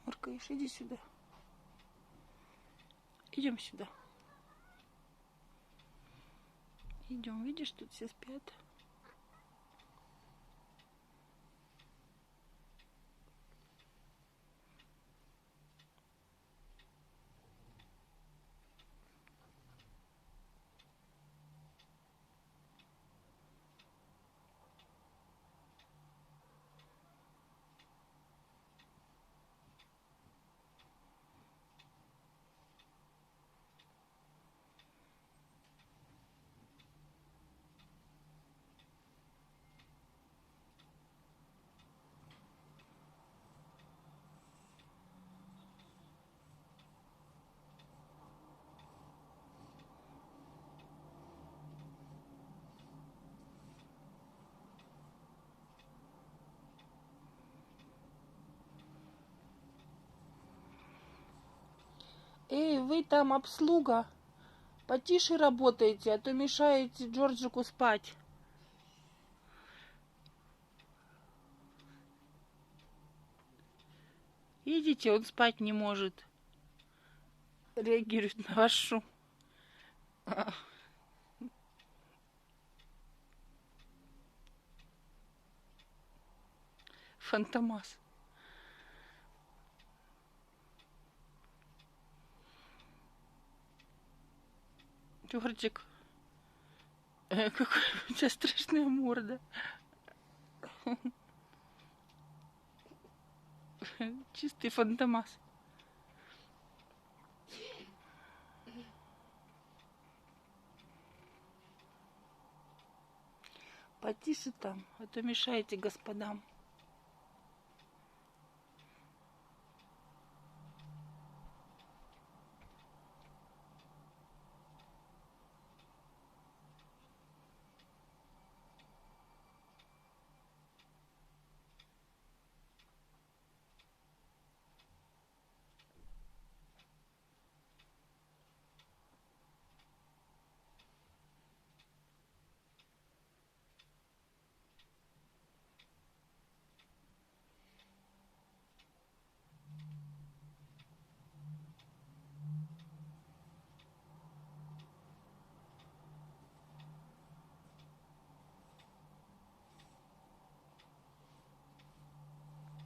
Муркаешь, иди сюда. Идем сюда. Идем, видишь, тут все спят. Эй, вы там обслуга, потише работаете, а то мешаете Джорджику спать. Видите, он спать не может. Реагирует на ваш шум. Фантомас. Джорджик, какая у тебя страшная морда. Чистый фантомас. Потише там, а то мешаете господам.